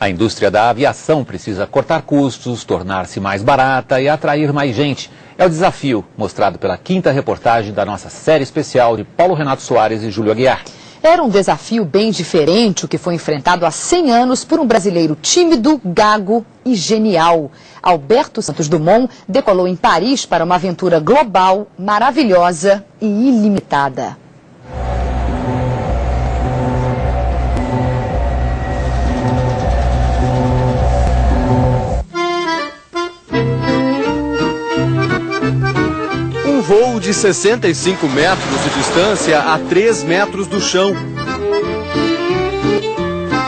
A indústria da aviação precisa cortar custos, tornar-se mais barata e atrair mais gente. É o desafio mostrado pela quinta reportagem da nossa série especial de Paulo Renato Soares e Júlio Aguiar. Era um desafio bem diferente o que foi enfrentado há 100 anos por um brasileiro tímido, gago e genial. Alberto Santos Dumont decolou em Paris para uma aventura global, maravilhosa e ilimitada. Voo de 65 metros de distância a 3 metros do chão.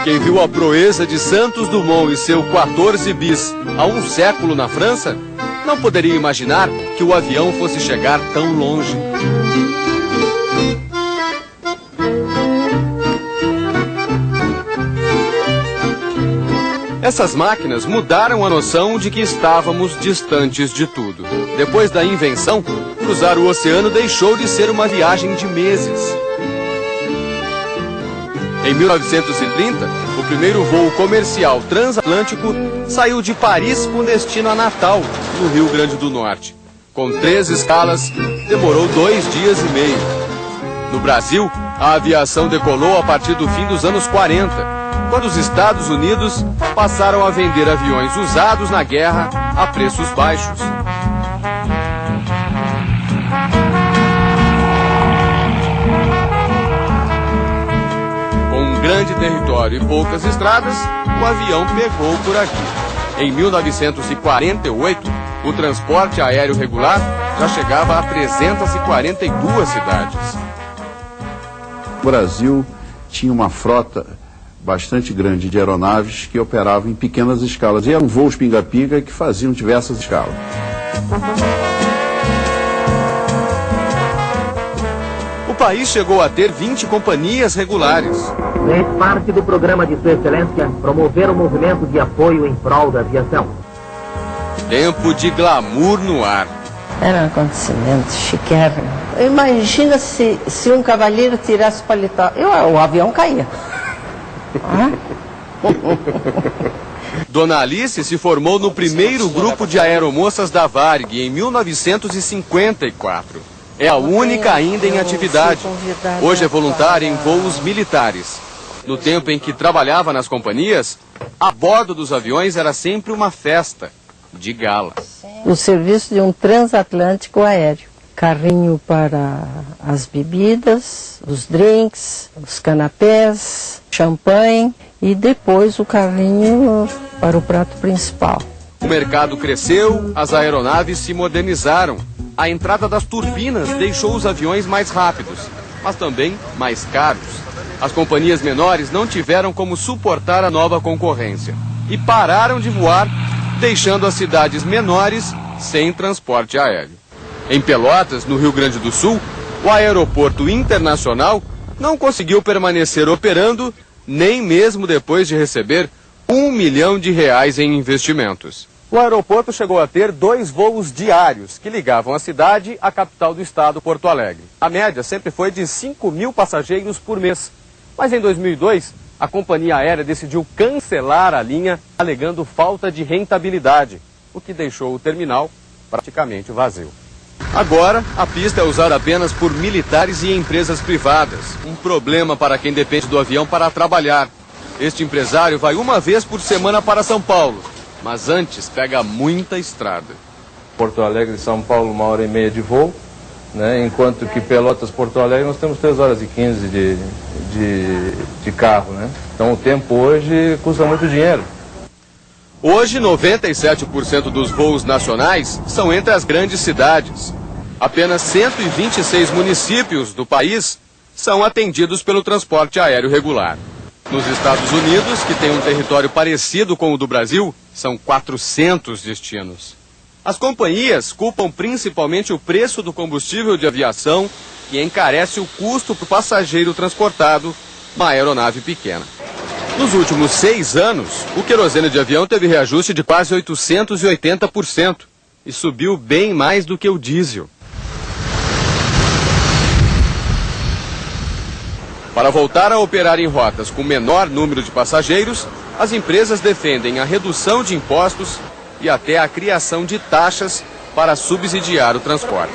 Quem viu a proeza de Santos Dumont e seu 14 bis há um século na França, não poderia imaginar que o avião fosse chegar tão longe. Essas máquinas mudaram a noção de que estávamos distantes de tudo. Depois da invenção, cruzar o oceano deixou de ser uma viagem de meses. Em 1930, o primeiro voo comercial transatlântico saiu de Paris com destino a Natal, no Rio Grande do Norte. Com 3 escalas, demorou 2 dias e meio. No Brasil, a aviação decolou a partir do fim dos anos 40, quando os Estados Unidos passaram a vender aviões usados na guerra a preços baixos. Com um grande território e poucas estradas, o avião pegou por aqui. Em 1948, o transporte aéreo regular já chegava a 342 cidades. O Brasil tinha uma frota bastante grande de aeronaves que operavam em pequenas escalas. E eram voos pinga-pinga que faziam diversas escalas. O país chegou a ter 20 companhias regulares. Fez parte do programa de Sua Excelência promover o movimento de apoio em prol da aviação. Tempo de glamour no ar. Era um acontecimento chiquérrimo. Imagina se um cavalheiro tirasse o paletó. O avião caía. Dona Alice se formou no primeiro grupo de aeromoças da Varig em 1954. É a única ainda em atividade. Hoje é voluntária em voos militares. No tempo em que trabalhava nas companhias, a bordo dos aviões era sempre uma festa de gala. O serviço de um transatlântico aéreo. Carrinho para as bebidas, os drinks, os canapés, champanhe e depois o carrinho para o prato principal. O mercado cresceu, as aeronaves se modernizaram. A entrada das turbinas deixou os aviões mais rápidos, mas também mais caros. As companhias menores não tiveram como suportar a nova concorrência e pararam de voar, deixando as cidades menores sem transporte aéreo. Em Pelotas, no Rio Grande do Sul, o aeroporto internacional não conseguiu permanecer operando nem mesmo depois de receber R$1 milhão em investimentos. O aeroporto chegou a ter 2 voos diários que ligavam a cidade à capital do estado, Porto Alegre. A média sempre foi de 5.000 passageiros por mês. Mas em 2002, a companhia aérea decidiu cancelar a linha, alegando falta de rentabilidade, o que deixou o terminal praticamente vazio. Agora, a pista é usada apenas por militares e empresas privadas. Um problema para quem depende do avião para trabalhar. Este empresário vai uma vez por semana para São Paulo, mas antes pega muita estrada. Porto Alegre e São Paulo, 1h30 de voo, né? Enquanto que Pelotas, Porto Alegre, nós temos 3h15 de carro, né? Então o tempo hoje custa muito dinheiro. Hoje, 97% dos voos nacionais são entre as grandes cidades. Apenas 126 municípios do país são atendidos pelo transporte aéreo regular. Nos Estados Unidos, que tem um território parecido com o do Brasil, são 400 destinos. As companhias culpam principalmente o preço do combustível de aviação, que encarece o custo para o passageiro transportado numa aeronave pequena. Nos últimos 6 anos, o querosene de avião teve reajuste de quase 880% e subiu bem mais do que o diesel. Para voltar a operar em rotas com menor número de passageiros, as empresas defendem a redução de impostos e até a criação de taxas para subsidiar o transporte.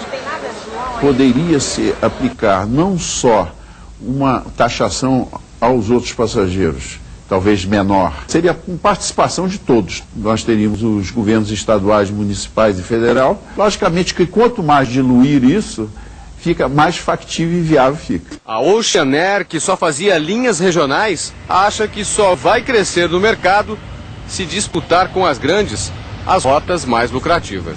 Poderia-se aplicar não só uma taxação aos outros passageiros, talvez menor, seria com participação de todos. Nós teríamos os governos estaduais, municipais e federal. Logicamente que quanto mais diluir isso, fica mais factível e viável fica. A Ocean Air, que só fazia linhas regionais, acha que só vai crescer no mercado se disputar com as grandes as rotas mais lucrativas.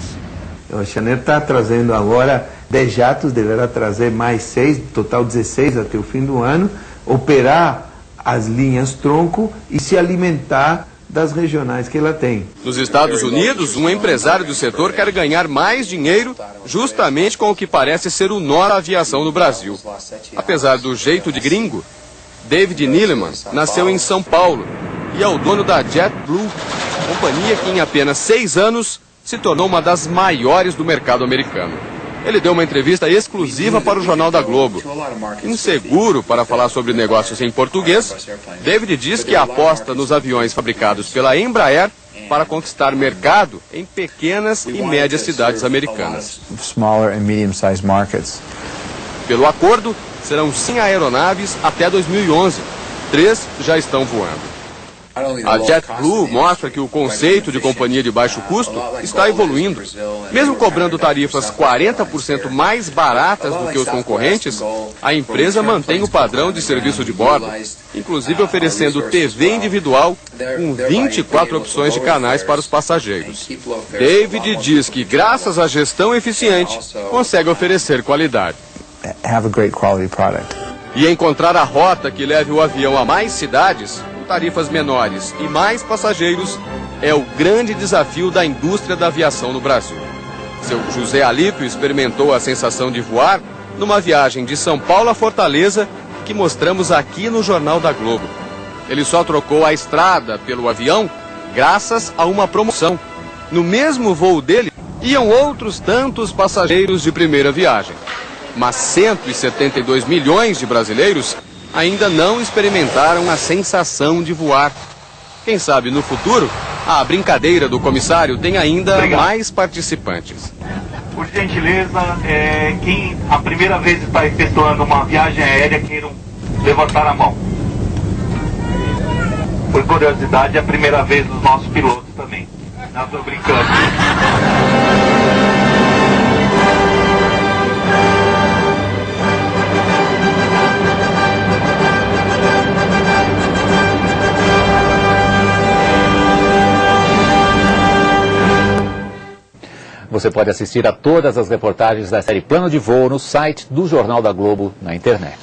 A Ocean Air está trazendo agora 10 jatos, deverá trazer mais 6, total 16 até o fim do ano, operar as linhas tronco e se alimentar das regionais que ela tem. Nos Estados Unidos, um empresário do setor quer ganhar mais dinheiro justamente com o que parece ser o nó da aviação no Brasil. Apesar do jeito de gringo, David Neeleman nasceu em São Paulo e é o dono da JetBlue, companhia que em apenas 6 anos se tornou uma das maiores do mercado americano. Ele deu uma entrevista exclusiva para o Jornal da Globo. Inseguro para falar sobre negócios em português, David diz que aposta nos aviões fabricados pela Embraer para conquistar mercado em pequenas e médias cidades americanas. Pelo acordo, serão 100 aeronaves até 2011. 3 já estão voando. A JetBlue mostra que o conceito de companhia de baixo custo está evoluindo. Mesmo cobrando tarifas 40% mais baratas do que os concorrentes, a empresa mantém o padrão de serviço de bordo, inclusive oferecendo TV individual com 24 opções de canais para os passageiros. David diz que, graças à gestão eficiente, consegue oferecer qualidade. E encontrar a rota que leve o avião a mais cidades, tarifas menores e mais passageiros, é o grande desafio da indústria da aviação no Brasil. Seu José Alípio experimentou a sensação de voar numa viagem de São Paulo a Fortaleza que mostramos aqui no Jornal da Globo. Ele só trocou a estrada pelo avião graças a uma promoção. No mesmo voo dele, iam outros tantos passageiros de primeira viagem. Mas 172 milhões de brasileiros ainda não experimentaram a sensação de voar. Quem sabe no futuro, a brincadeira do comissário tem ainda mais participantes. Por gentileza, quem a primeira vez está efetuando uma viagem aérea, queiram levantar a mão. Por curiosidade, é a primeira vez dos nossos pilotos também. Não estou brincando. Você pode assistir a todas as reportagens da série Plano de Voo no site do Jornal da Globo na internet.